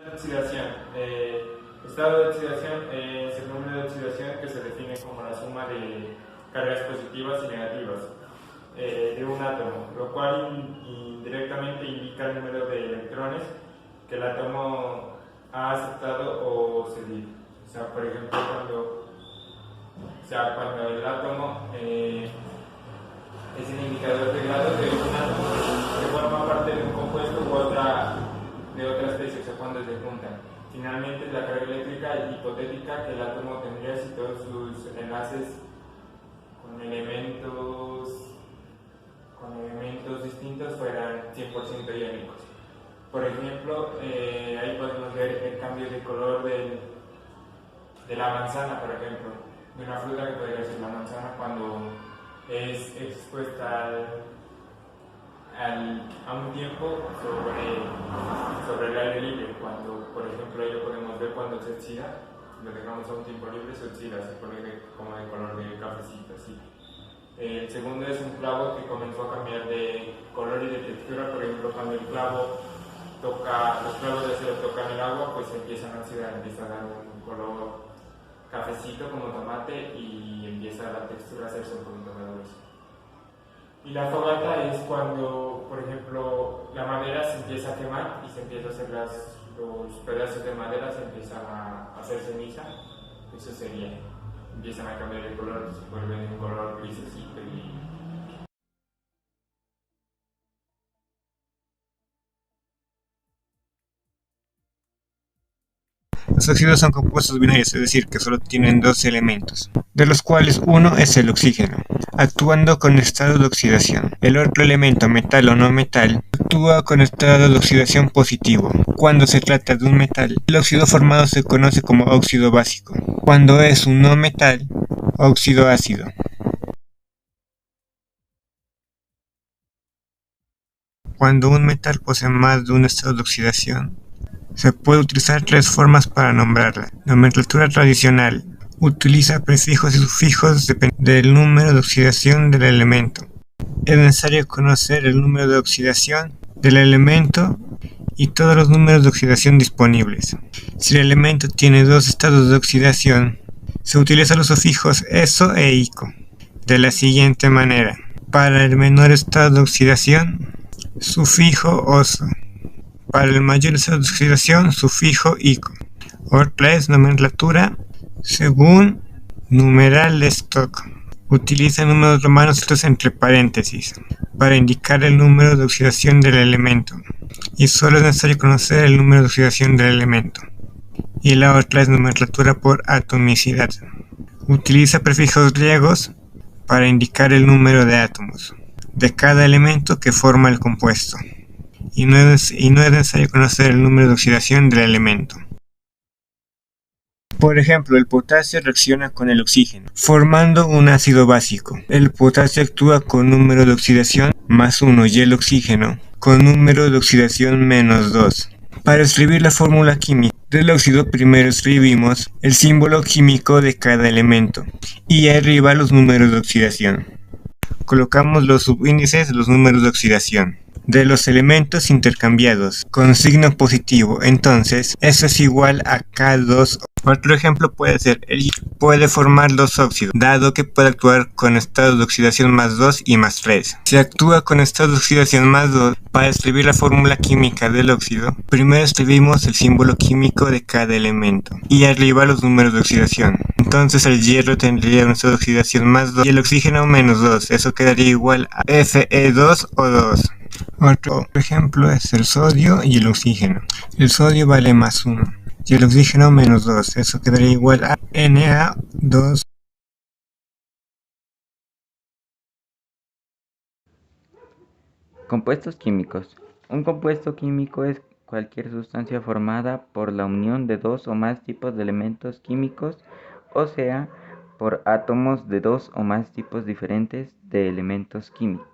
Oxidación. Estado de oxidación es el número de oxidación que se define como la suma de cargas positivas y negativas de un átomo, lo cual indirectamente indica el número de electrones que el átomo ha aceptado o cedido. O sea, por ejemplo, cuando el átomo es el indicador de grado de un átomo que forma parte de un compuesto u de otra especie, o sea, cuando se juntan. Finalmente, la carga eléctrica hipotética que el átomo tendría si todos sus enlaces con elementos distintos fueran 100% iónicos. Por ejemplo, ahí podemos ver el cambio de color de la manzana, por ejemplo, de una fruta que podría ser la manzana cuando es expuesta a un tiempo sobre el aire libre. Cuando, por ejemplo, ahí lo podemos ver cuando se oxida, lo dejamos a un tiempo libre, se oxida, se pone como de color de cafecito, así. El segundo es un clavo que comenzó a cambiar de color y de textura. Por ejemplo, cuando el clavo los clavos de acero tocan el agua, pues empiezan a oxidar, empieza a dar un color cafecito como tomate y empieza la textura a hacerse un poquito más gruesa. Y la fogata es cuando, por ejemplo, la madera se empieza a quemar y se empieza a hacer los pedazos de madera se empiezan a hacer ceniza. Eso sería, empiezan a cambiar el color, se vuelven de un color grisecito y los óxidos son compuestos binarios, es decir, que solo tienen dos elementos, de los cuales uno es el oxígeno, actuando con estado de oxidación. El otro elemento, metal o no metal, actúa con estado de oxidación positivo. Cuando se trata de un metal, el óxido formado se conoce como óxido básico. Cuando es un no metal, óxido ácido. Cuando un metal posee más de un estado de oxidación, se puede utilizar tres formas para nombrarla. Nomenclatura tradicional. Utiliza prefijos y sufijos dependiendo del número de oxidación del elemento. Es necesario conocer el número de oxidación del elemento y todos los números de oxidación disponibles. Si el elemento tiene dos estados de oxidación, se utilizan los sufijos eso e ico, de la siguiente manera. Para el menor estado de oxidación, sufijo oso. Para el mayor estado de oxidación, sufijo ico. Otra es nomenclatura según numeral de stock. Utiliza números romanos escritos entre paréntesis para indicar el número de oxidación del elemento. Y solo es necesario conocer el número de oxidación del elemento. Y la otra es nomenclatura por atomicidad. Utiliza prefijos griegos para indicar el número de átomos de cada elemento que forma el compuesto. Y no es necesario conocer el número de oxidación del elemento. Por ejemplo, el potasio reacciona con el oxígeno, formando un ácido básico. El potasio actúa con número de oxidación más 1 y el oxígeno con número de oxidación menos 2. Para escribir la fórmula química del óxido, primero escribimos el símbolo químico de cada elemento y arriba los números de oxidación. Colocamos los subíndices de los números de oxidación de los elementos intercambiados con signo positivo. Entonces, eso es igual a K2. Otro ejemplo puede ser, el puede formar dos óxidos, dado que puede actuar con estado de oxidación más 2 y más 3. Si actúa con estado de oxidación más 2, para escribir la fórmula química del óxido, primero escribimos el símbolo químico de cada elemento y arriba los números de oxidación. Entonces el hierro tendría un estado de oxidación más 2 y el oxígeno menos 2. Eso quedaría igual a Fe2O2. Otro ejemplo es el sodio y el oxígeno. El sodio vale más 1 y el oxígeno menos 2. Eso quedaría igual a Na2. Compuestos químicos. Un compuesto químico es cualquier sustancia formada por la unión de dos o más tipos de elementos químicos, o sea, por átomos de dos o más tipos diferentes de elementos químicos,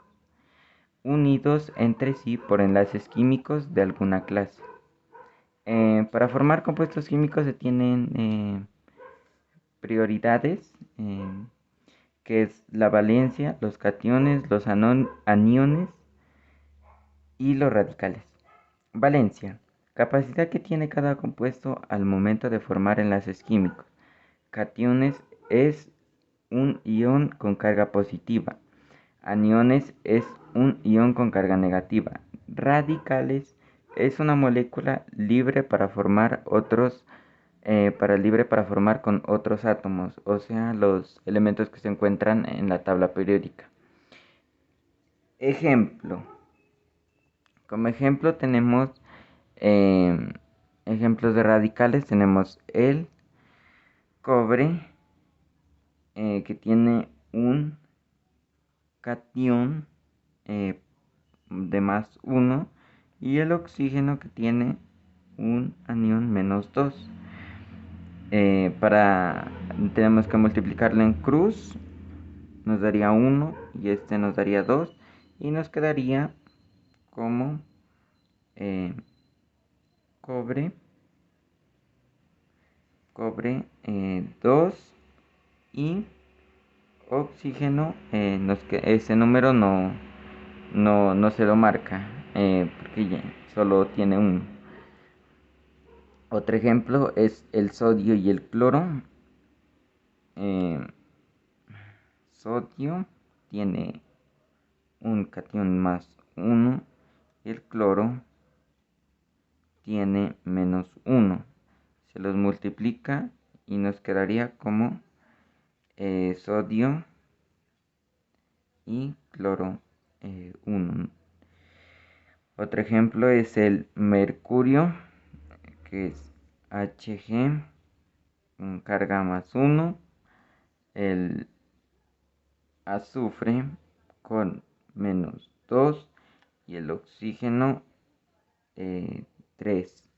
unidos entre sí por enlaces químicos de alguna clase. Para formar compuestos químicos se tienen prioridades, que es la valencia, los cationes, los aniones y los radicales. Valencia. Capacidad que tiene cada compuesto al momento de formar enlaces químicos. Cationes es un ion con carga positiva. Aniones es un ion con carga negativa. Radicales es una molécula libre para formar con otros átomos, o sea, los elementos que se encuentran en la tabla periódica. Ejemplo. Como ejemplo tenemos ejemplos de radicales. Tenemos el cobre, que tiene un cation de más 1, y el oxígeno, que tiene un anión menos 2. Tenemos que multiplicarlo en cruz, nos daría 1 y este nos daría 2, y nos quedaría como cobre 2 y oxígeno, ese número no se lo marca, porque ya solo tiene 1. Otro ejemplo es el sodio y el cloro. Sodio tiene un cation más 1 y el cloro tiene menos 1. Se los multiplica y nos quedaría como sodio y cloro 1. Otro ejemplo es el mercurio, que es Hg con carga más 1. El azufre con menos 2 y el oxígeno 3.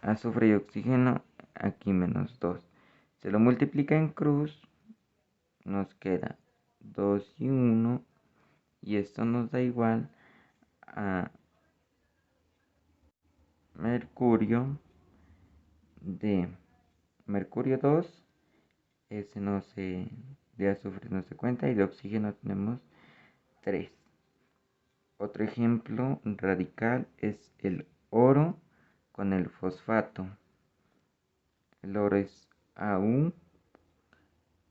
Azufre y oxígeno, aquí menos 2. Se lo multiplica en cruz, nos queda 2 y 1, y esto nos da igual a mercurio mercurio 2. Ese de azufre no se cuenta, y de oxígeno tenemos 3. Otro ejemplo radical es el oro con el fosfato. El oro es Au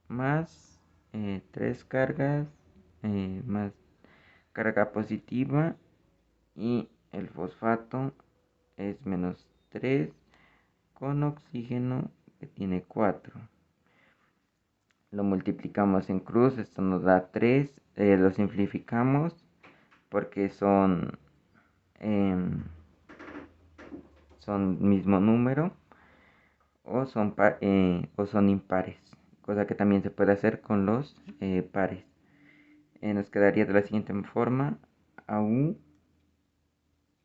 más 3 cargas, más carga positiva, y el fosfato es menos 3 con oxígeno, que tiene 4. Lo multiplicamos en cruz, esto nos da 3. Lo simplificamos porque son mismo número, o son impares, cosa que también se puede hacer con los pares. Nos quedaría de la siguiente forma: Au,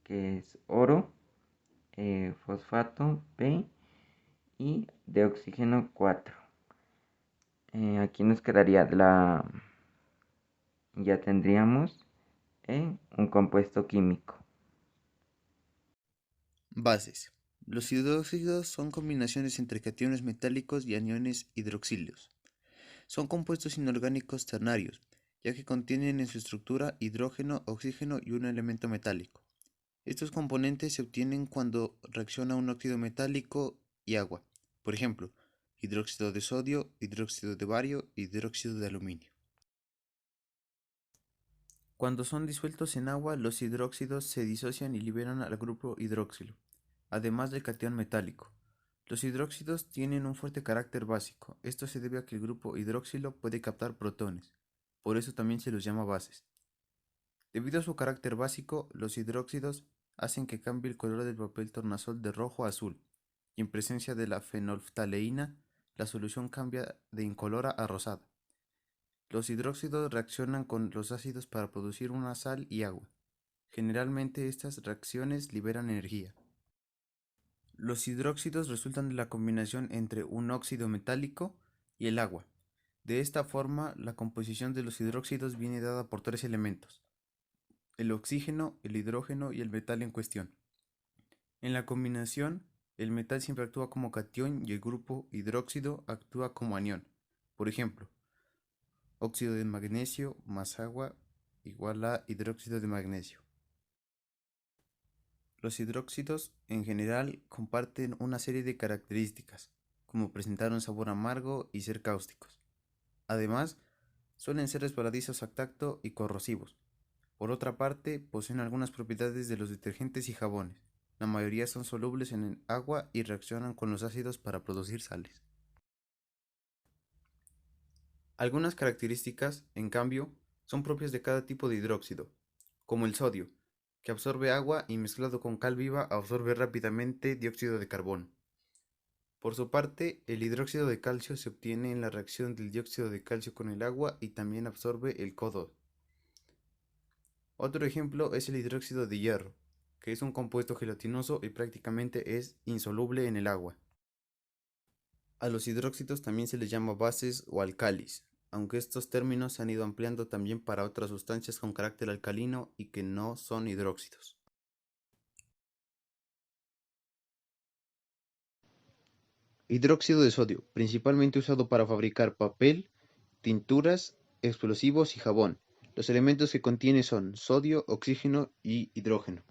que es oro, fosfato P, y de oxígeno 4. Aquí nos quedaría ya tendríamos un compuesto químico. Bases. Los hidróxidos son combinaciones entre cationes metálicos y aniones hidroxíleos. Son compuestos inorgánicos ternarios, ya que contienen en su estructura hidrógeno, oxígeno y un elemento metálico. Estos componentes se obtienen cuando reacciona un óxido metálico y agua. Por ejemplo, hidróxido de sodio, hidróxido de bario y hidróxido de aluminio. Cuando son disueltos en agua, los hidróxidos se disocian y liberan al grupo hidroxilo, además del catión metálico. Los hidróxidos tienen un fuerte carácter básico. Esto se debe a que el grupo hidroxilo puede captar protones. Por eso también se los llama bases. Debido a su carácter básico, los hidróxidos hacen que cambie el color del papel tornasol de rojo a azul, y en presencia de la fenolftaleína, la solución cambia de incolora a rosada. Los hidróxidos reaccionan con los ácidos para producir una sal y agua. Generalmente estas reacciones liberan energía. Los hidróxidos resultan de la combinación entre un óxido metálico y el agua. De esta forma, la composición de los hidróxidos viene dada por 3 elementos: el oxígeno, el hidrógeno y el metal en cuestión. En la combinación, el metal siempre actúa como catión y el grupo hidróxido actúa como anión. Por ejemplo, óxido de magnesio más agua igual a hidróxido de magnesio. Los hidróxidos en general comparten una serie de características, como presentar un sabor amargo y ser cáusticos. Además, suelen ser resbaladizos al tacto y corrosivos. Por otra parte, poseen algunas propiedades de los detergentes y jabones. La mayoría son solubles en el agua y reaccionan con los ácidos para producir sales. Algunas características, en cambio, son propias de cada tipo de hidróxido, como el sodio, que absorbe agua y mezclado con cal viva absorbe rápidamente dióxido de carbono. Por su parte, el hidróxido de calcio se obtiene en la reacción del dióxido de calcio con el agua y también absorbe el CO2. Otro ejemplo es el hidróxido de hierro, que es un compuesto gelatinoso y prácticamente es insoluble en el agua. A los hidróxidos también se les llama bases o álcalis, aunque estos términos se han ido ampliando también para otras sustancias con carácter alcalino y que no son hidróxidos. Hidróxido de sodio, principalmente usado para fabricar papel, tinturas, explosivos y jabón. Los elementos que contiene son sodio, oxígeno y hidrógeno.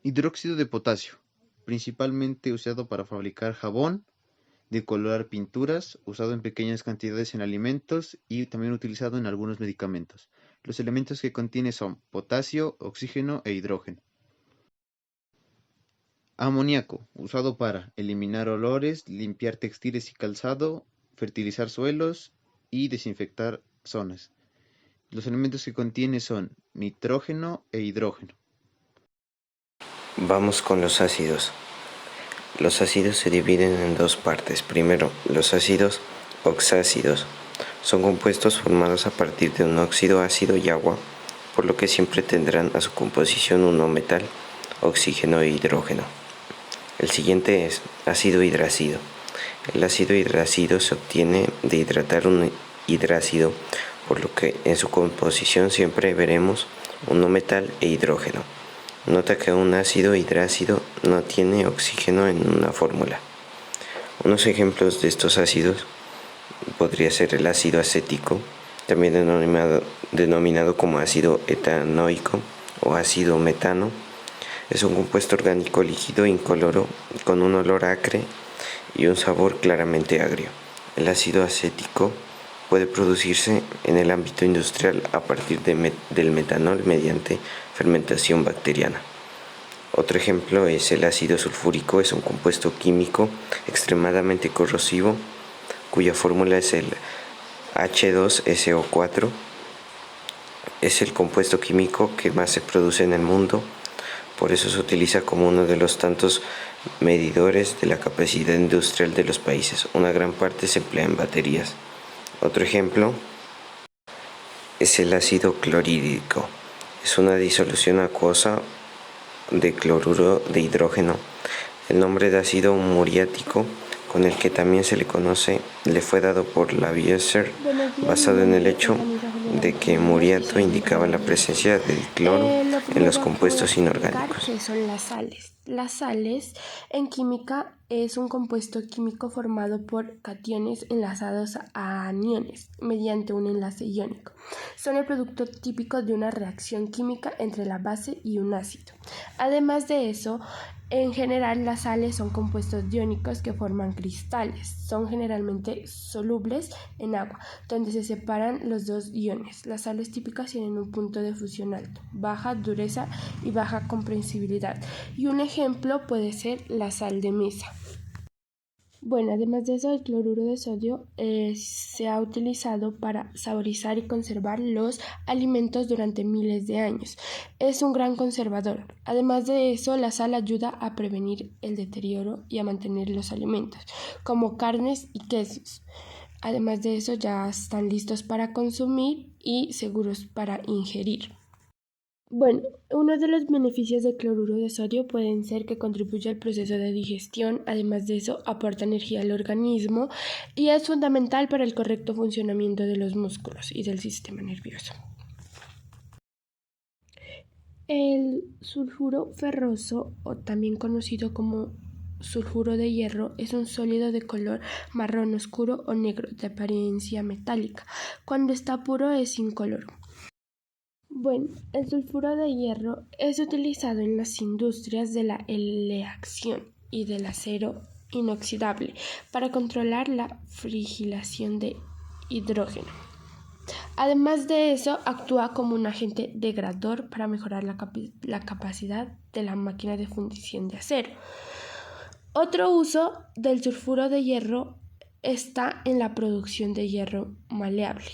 Hidróxido de potasio, principalmente usado para fabricar jabón, decolorar pinturas, usado en pequeñas cantidades en alimentos y también utilizado en algunos medicamentos. Los elementos que contiene son potasio, oxígeno e hidrógeno. Amoníaco, usado para eliminar olores, limpiar textiles y calzado, fertilizar suelos y desinfectar zonas. Los elementos que contiene son nitrógeno e hidrógeno. Vamos con los ácidos. Los ácidos se dividen en dos partes. Primero, los ácidos oxácidos. Son compuestos formados a partir de un óxido ácido y agua, por lo que siempre tendrán a su composición un metal, oxígeno e hidrógeno. El siguiente es ácido hidrácido. El ácido hidrácido se obtiene de hidratar un hidrácido, por lo que en su composición siempre veremos un metal e hidrógeno. Nota que un ácido hidrácido no tiene oxígeno en una fórmula. Unos ejemplos de estos ácidos podría ser el ácido acético, también denominado como ácido etanoico o ácido metano. Es un compuesto orgánico líquido incoloro con un olor acre y un sabor claramente agrio. El ácido acético puede producirse en el ámbito industrial a partir del metanol mediante fermentación bacteriana. Otro ejemplo es el ácido sulfúrico. Es un compuesto químico extremadamente corrosivo cuya fórmula es el H2SO4. Es el compuesto químico que más se produce en el mundo. Por eso se utiliza como uno de los tantos medidores de la capacidad industrial de los países. Una gran parte se emplea en baterías. Otro ejemplo es el ácido clorhídrico. Es una disolución acuosa de cloruro de hidrógeno. El nombre de ácido muriático, con el que también se le conoce, le fue dado por Lavoisier, basado en el hecho de que muriato indicaba la presencia del cloro en los compuestos inorgánicos. ¿Qué son las sales? Las sales en química es un compuesto químico formado por cationes enlazados a aniones mediante un enlace iónico. Son el producto típico de una reacción química entre la base y un ácido. Además de eso, en general las sales son compuestos iónicos que forman cristales. Son generalmente solubles en agua, donde se separan los dos iones. Las sales típicas tienen un punto de fusión alto, baja dureza y baja compresibilidad. Y un ejemplo puede ser la sal de mesa. Bueno, además de eso, el cloruro de sodio se ha utilizado para saborizar y conservar los alimentos durante miles de años. Es un gran conservador. Además de eso, la sal ayuda a prevenir el deterioro y a mantener los alimentos, como carnes y quesos. Además de eso, ya están listos para consumir y seguros para ingerir. Bueno, uno de los beneficios del cloruro de sodio pueden ser que contribuye al proceso de digestión. Además de eso, aporta energía al organismo y es fundamental para el correcto funcionamiento de los músculos y del sistema nervioso. El sulfuro ferroso, o también conocido como sulfuro de hierro, es un sólido de color marrón oscuro o negro de apariencia metálica. Cuando está puro es incoloro. Bueno, el sulfuro de hierro es utilizado en las industrias de la aleación y del acero inoxidable para controlar la frigilación de hidrógeno. Además de eso, actúa como un agente degradador para mejorar la capacidad de la máquina de fundición de acero. Otro uso del sulfuro de hierro está en la producción de hierro maleable.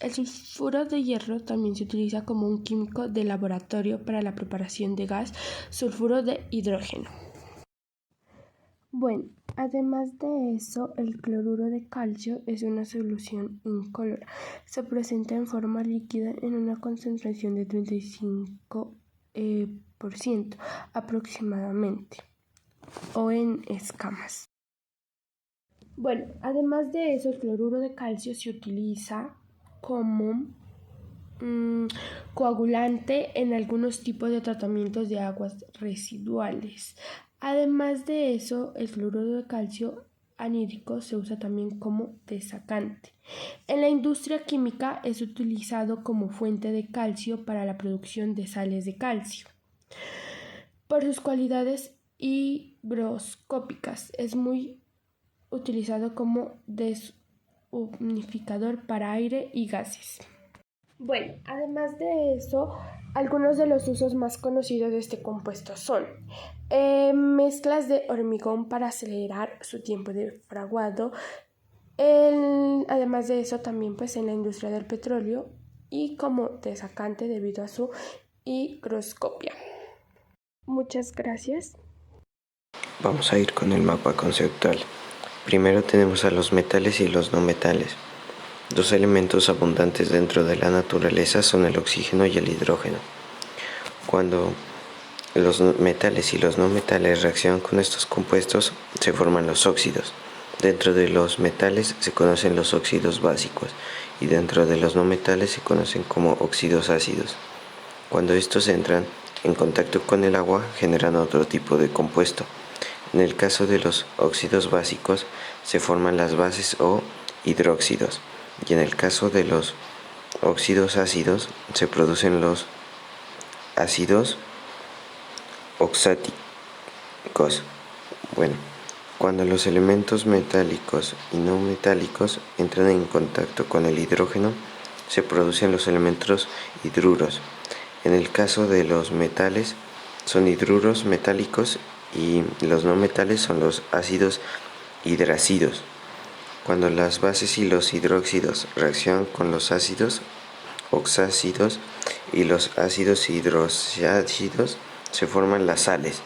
El sulfuro de hierro también se utiliza como un químico de laboratorio para la preparación de gas sulfuro de hidrógeno. Bueno, además de eso, el cloruro de calcio es una solución incolora. Se presenta en forma líquida en una concentración de 35% aproximadamente, o en escamas. Bueno, además de eso, el cloruro de calcio se utiliza como coagulante en algunos tipos de tratamientos de aguas residuales. Además de eso, el cloruro de calcio anhídrico se usa también como desacante. En la industria química es utilizado como fuente de calcio para la producción de sales de calcio. Por sus cualidades higroscópicas es muy utilizado como deshumidificador para aire y gases. Bueno, además de eso, algunos de los usos más conocidos de este compuesto son mezclas de hormigón para acelerar su tiempo de fraguado. Además de eso, también pues en la industria del petróleo y como desacante debido a su higroscopia. Muchas gracias. Vamos a ir con el mapa conceptual. Primero tenemos a los metales y los no metales. Dos elementos abundantes dentro de la naturaleza son el oxígeno y el hidrógeno. Cuando los metales y los no metales reaccionan con estos compuestos, se forman los óxidos. Dentro de los metales se conocen los óxidos básicos y dentro de los no metales se conocen como óxidos ácidos. Cuando estos entran en contacto con el agua, generan otro tipo de compuesto. En el caso de los óxidos básicos, se forman las bases o hidróxidos. Y en el caso de los óxidos ácidos se producen los ácidos oxáticos. Bueno, cuando los elementos metálicos y no metálicos entran en contacto con el hidrógeno, se producen los elementos hidruros. En el caso de los metales son hidruros metálicos y los no metales son los ácidos hidrazidos. Cuando las bases y los hidróxidos reaccionan con los ácidos oxácidos y los ácidos hidroxiácidos, se forman las sales.